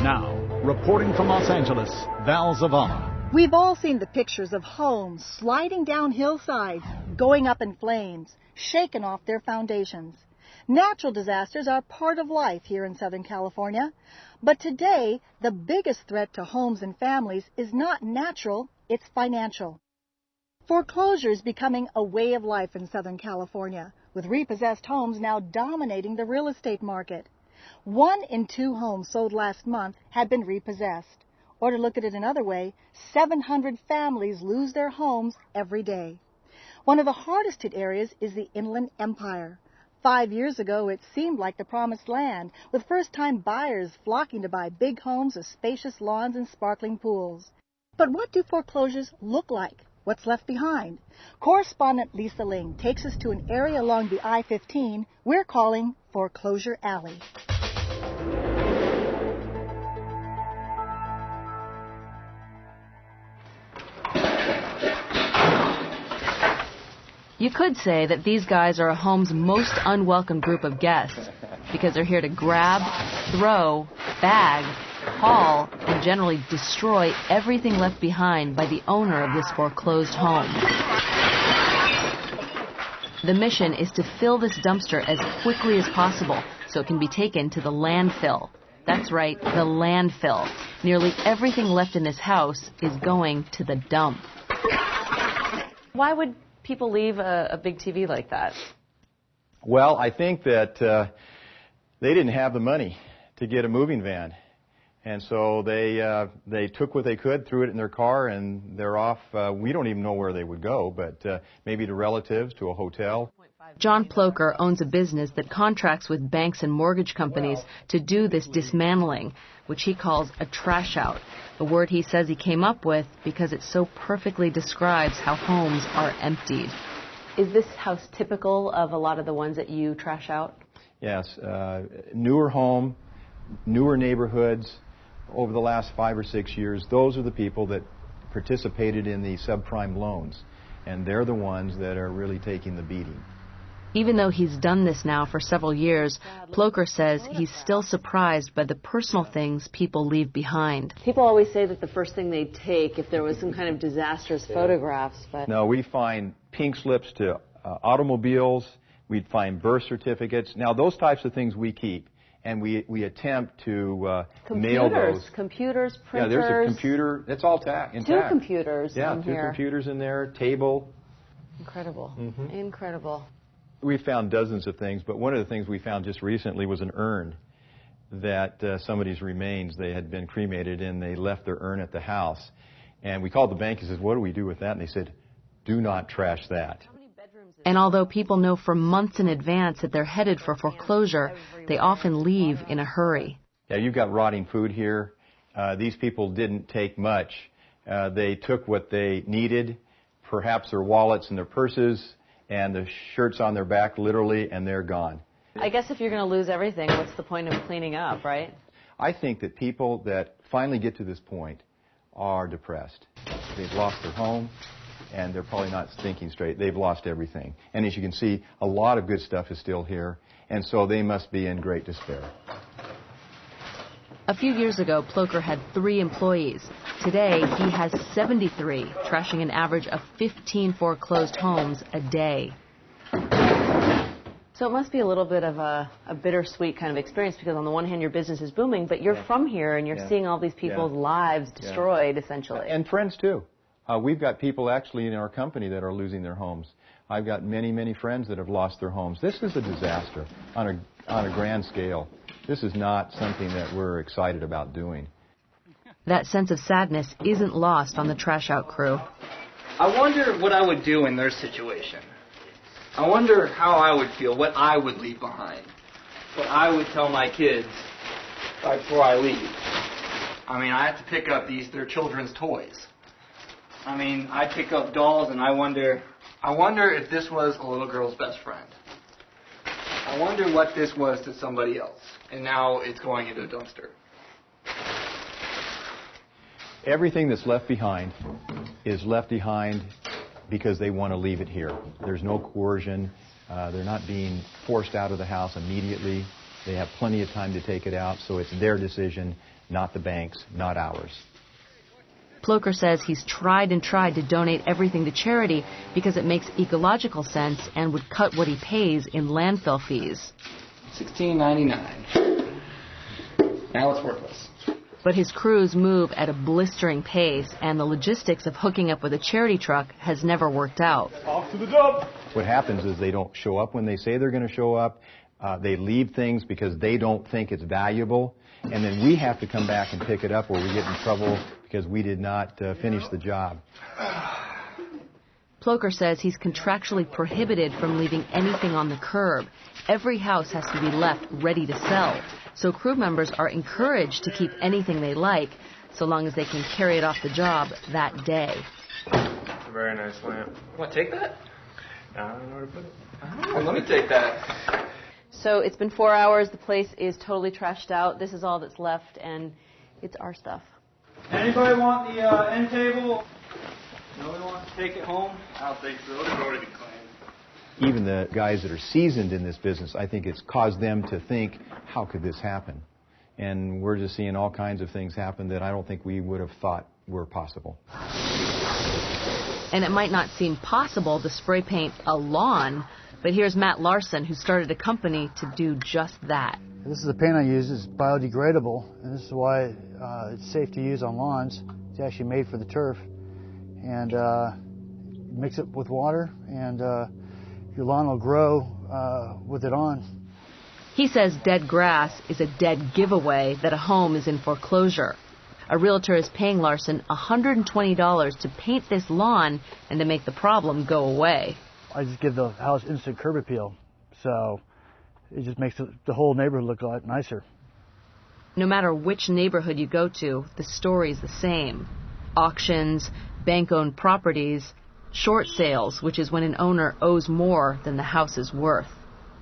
Now, reporting from Los Angeles, Val Zavala. We've all seen the pictures of homes sliding down hillsides, going up in flames, shaken off their foundations. Natural disasters are part of life here in Southern California. But today, the biggest threat to homes and families is not natural, it's financial. Foreclosure is becoming a way of life in Southern California, with repossessed homes now dominating the real estate market. 1 in 2 homes sold last month had been repossessed. Or to look at it another way, 700 families lose their homes every day. One of the hardest hit areas is the Inland Empire. 5 years ago, it seemed like the promised land, with first-time buyers flocking to buy big homes with spacious lawns and sparkling pools. But what do foreclosures look like? What's left behind? Correspondent Lisa Ling takes us to an area along the I-15 we're calling Foreclosure Alley. You could say that these guys are a home's most unwelcome group of guests because they're here to grab, throw, bag, haul, and generally destroy everything left behind by the owner of this foreclosed home. The mission is to fill this dumpster as quickly as possible so it can be taken to the landfill. That's right, the landfill. Nearly everything left in this house is going to the dump. Why would people leave a big TV like that? Well, I think that they didn't have the money to get a moving van. And so they took what they could, threw it in their car, and they're off. We don't even know where they would go, but maybe to relatives, to a hotel. John Ploker owns a business that contracts with banks and mortgage companies to do this dismantling, which he calls a trash out, a word he says he came up with because it so perfectly describes how homes are emptied. Is this house typical of a lot of the ones that you trash out? Yes. Newer home, newer neighborhoods. Over the last 5 or 6 years, those are the people that participated in the subprime loans, and they're the ones that are really taking the beating. Even though he's done this now for several years, Ploker says he's still surprised by the personal things people leave behind. People always say that the first thing they take, if there was some kind of disastrous photographs, but... No, we find pink slips to automobiles, we'd find birth certificates. Now, those types of things we keep. And we attempt to mail those. Computers, printers. Yeah, there's a computer. It's all intact. 2 computers in here. Yeah, 2 computers in there, table. Incredible. Mm-hmm. Incredible. We found dozens of things, but one of the things we found just recently was an urn that somebody's remains, they had been cremated and they left their urn at the house. And we called the bank and said, what do we do with that? And they said, do not trash that. And although people know for months in advance that they're headed for foreclosure, they often leave in a hurry. Yeah, you've got rotting food here. These people didn't take much. They took what they needed, perhaps their wallets and their purses, and the shirts on their back, literally, and they're gone. I guess if you're going to lose everything, what's the point of cleaning up, right? I think that people that finally get to this point are depressed. They've lost their home, and they're probably not thinking straight. They've lost everything. And as you can see, a lot of good stuff is still here, and so they must be in great despair. A few years ago, Ploker had 3 employees. Today, he has 73, trashing an average of 15 foreclosed homes a day. So it must be a little bit of a bittersweet kind of experience, because on the one hand, your business is booming, but you're from here, and you're seeing all these people's lives destroyed, essentially. And friends, too. We've got people actually in our company that are losing their homes. I've got many, many friends that have lost their homes. This is a disaster on a grand scale. This is not something that we're excited about doing. That sense of sadness isn't lost on the trash out crew. I wonder what I would do in their situation. I wonder how I would feel, what I would leave behind, what I would tell my kids right before I leave. I mean, I have to pick up their children's toys. I mean, I pick up dolls, and I wonder if this was a little girl's best friend. I wonder what this was to somebody else, and now it's going into a dumpster. Everything that's left behind is left behind because they want to leave it here. There's no coercion. They're not being forced out of the house immediately. They have plenty of time to take it out, so it's their decision, not the bank's, not ours. Ploker says he's tried and tried to donate everything to charity because it makes ecological sense and would cut what he pays in landfill fees. $16.99. Now it's worthless. But his crews move at a blistering pace, and the logistics of hooking up with a charity truck has never worked out. Off to the dump. What happens is they don't show up when they say they're going to show up. They leave things because they don't think it's valuable. And then we have to come back and pick it up, or we get in trouble because we did not finish the job. Ploker says he's contractually prohibited from leaving anything on the curb. Every house has to be left ready to sell. So crew members are encouraged to keep anything they like, so long as they can carry it off the job that day. It's a very nice lamp. Want to take that? I don't know where to put it. Oh, let me take that. So it's been 4 hours. The place is totally trashed out. This is all that's left, and it's our stuff. Anybody want the end table? Nobody wants to take it home? I don't think so. It'll already be clean. Even the guys that are seasoned in this business, I think it's caused them to think, how could this happen? And we're just seeing all kinds of things happen that I don't think we would have thought were possible. And it might not seem possible to spray paint a lawn, but here's Matt Larson, who started a company to do just that. This is the paint I use. It's biodegradable, and this is why it's safe to use on lawns. It's actually made for the turf. And mix it with water, and your lawn will grow with it on. He says dead grass is a dead giveaway that a home is in foreclosure. A realtor is paying Larson $120 to paint this lawn and to make the problem go away. I just give the house instant curb appeal, so it just makes the whole neighborhood look a lot nicer. No matter which neighborhood you go to, the story's the same. Auctions, bank-owned properties, short sales, which is when an owner owes more than the house is worth.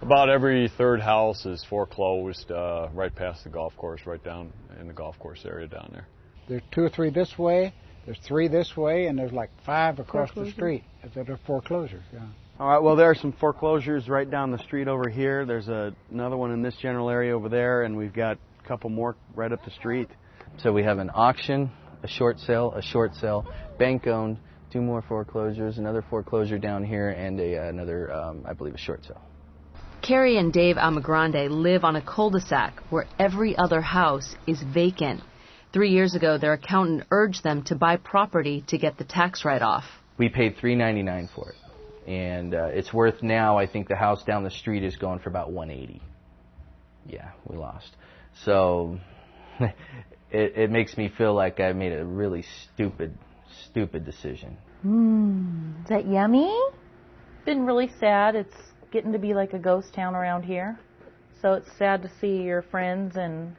About every third house is foreclosed right past the golf course, right down in the golf course area down there. There's 2 or 3 this way, there's 3 this way, and there's like 5 across the street that are foreclosures. Yeah. All right, well, there are some foreclosures right down the street over here. There's another one in this general area over there, and we've got a couple more right up the street. So we have an auction, a short sale, bank-owned, 2 more foreclosures, another foreclosure down here, and another, I believe, a short sale. Carrie and Dave Almagrande live on a cul-de-sac where every other house is vacant. 3 years ago, their accountant urged them to buy property to get the tax write-off. We paid $399 for it, and it's worth now, I think the house down the street is going for about $180. Yeah, we lost. So it makes me feel like I made a really stupid decision. Is that yummy? Been really sad. It's getting to be like a ghost town around here. So it's sad to see your friends and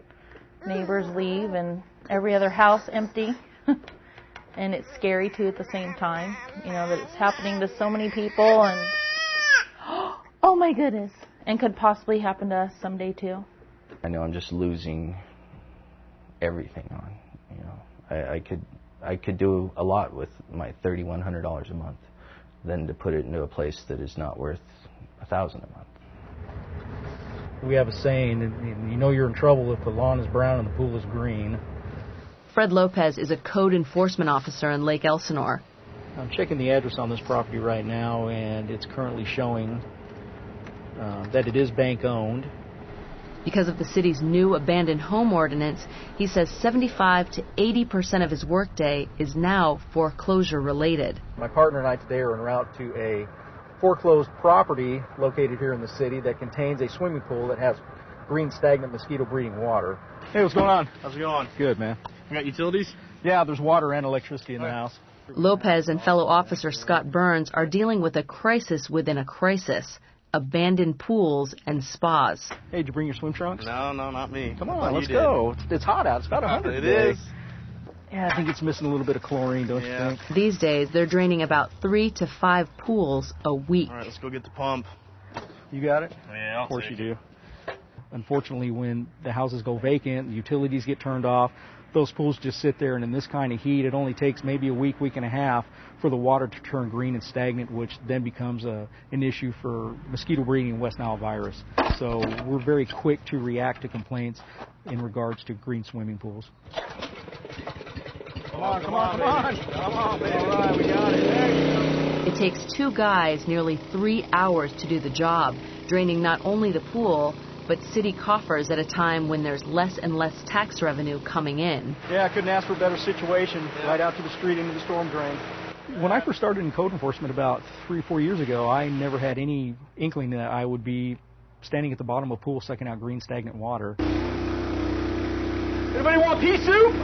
neighbors leave and every other house empty. And it's scary too at the same time, you know, that it's happening to so many people and oh my goodness, and could possibly happen to us someday too. I know I'm just losing everything on, you know. I could do a lot with my $3,100 a month than to put it into a place that is not worth $1,000 a month. We have a saying, you know you're in trouble if the lawn is brown and the pool is green. Fred Lopez is a code enforcement officer in Lake Elsinore. I'm checking the address on this property right now, and it's currently showing that it is bank-owned. Because of the city's new abandoned home ordinance, he says 75 to 80% of his workday is now foreclosure-related. My partner and I today are en route to a foreclosed property located here in the city that contains a swimming pool that has green stagnant mosquito breeding water. Hey, what's going on? How's it going? Good, man. You got utilities? Yeah, there's water and electricity in the house. Lopez and fellow officer Scott Burns are dealing with a crisis within a crisis: abandoned pools and spas. Hey, did you bring your swim trunks? No, not me. Come on, let's go. It's hot out. It's about 100 today. It is. Yeah, I think it's missing a little bit of chlorine, don't you think? These days, they're draining about 3 to 5 pools a week. All right, let's go get the pump. You got it? Yeah, Of course you do. unfortunately, when the houses go vacant, the utilities get turned off, those pools just sit there, and in this kind of heat, it only takes maybe a week, week and a half for the water to turn green and stagnant, which then becomes an issue for mosquito breeding and West Nile virus. So we're very quick to react to complaints in regards to green swimming pools. Come on, come on, come on. Come on, baby. All right, we got it. It takes 2 guys nearly 3 hours to do the job, draining not only the pool, but city coffers at a time when there's less and less tax revenue coming in. Yeah, I couldn't ask for a better situation, right out to the street into the storm drain. When I first started in code enforcement about 3 or 4 years ago, I never had any inkling that I would be standing at the bottom of a pool sucking out green stagnant water. Anybody want pea soup?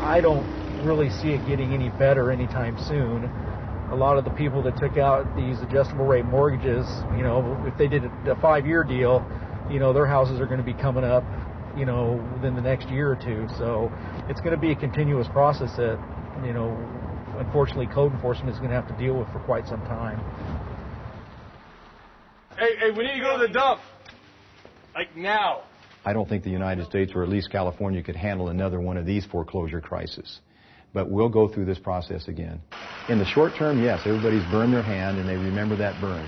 I don't really see it getting any better anytime soon. A lot of the people that took out these adjustable rate mortgages, you know, if they did a 5-year deal, you know, their houses are going to be coming up, you know, within the next year or 2. So it's going to be a continuous process that, you know, unfortunately code enforcement is going to have to deal with for quite some time. Hey, we need to go to the dump. Like now. I don't think the United States, or at least California, could handle another one of these foreclosure crises. But we'll go through this process again. In the short term, yes, everybody's burned their hand and they remember that burn.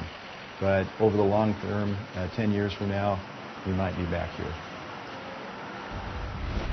But over the long term, 10 years from now, we might be back here.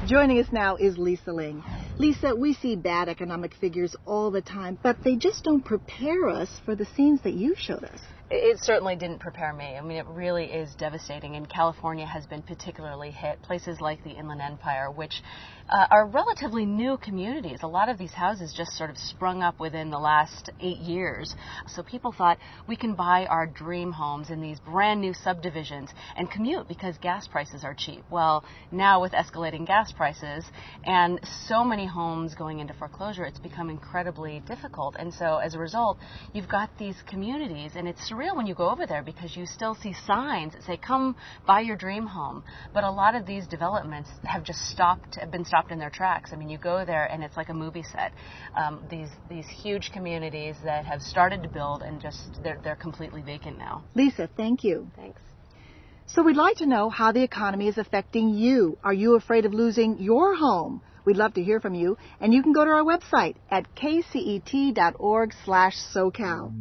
Joining us now is Lisa Ling. Lisa, we see bad economic figures all the time, but they just don't prepare us for the scenes that you showed us. It certainly didn't prepare me. I mean, it really is devastating, and California has been particularly hit. Places like the Inland Empire, which are relatively new communities. A lot of these houses just sort of sprung up within the last 8 years. So people thought we can buy our dream homes in these brand new subdivisions and commute because gas prices are cheap. Well, now with escalating gas prices and so many homes going into foreclosure, it's become incredibly difficult. And so as a result, you've got these communities, and it's surreal when you go over there because you still see signs that say, come buy your dream home. But a lot of these developments have been stopped in their tracks. I mean, you go there and it's like a movie set. These huge communities that have started to build and just they're completely vacant now. Lisa, thank you. Thanks. So we'd like to know how the economy is affecting you. Are you afraid of losing your home? We'd love to hear from you, and you can go to our website at kcet.org/SoCal.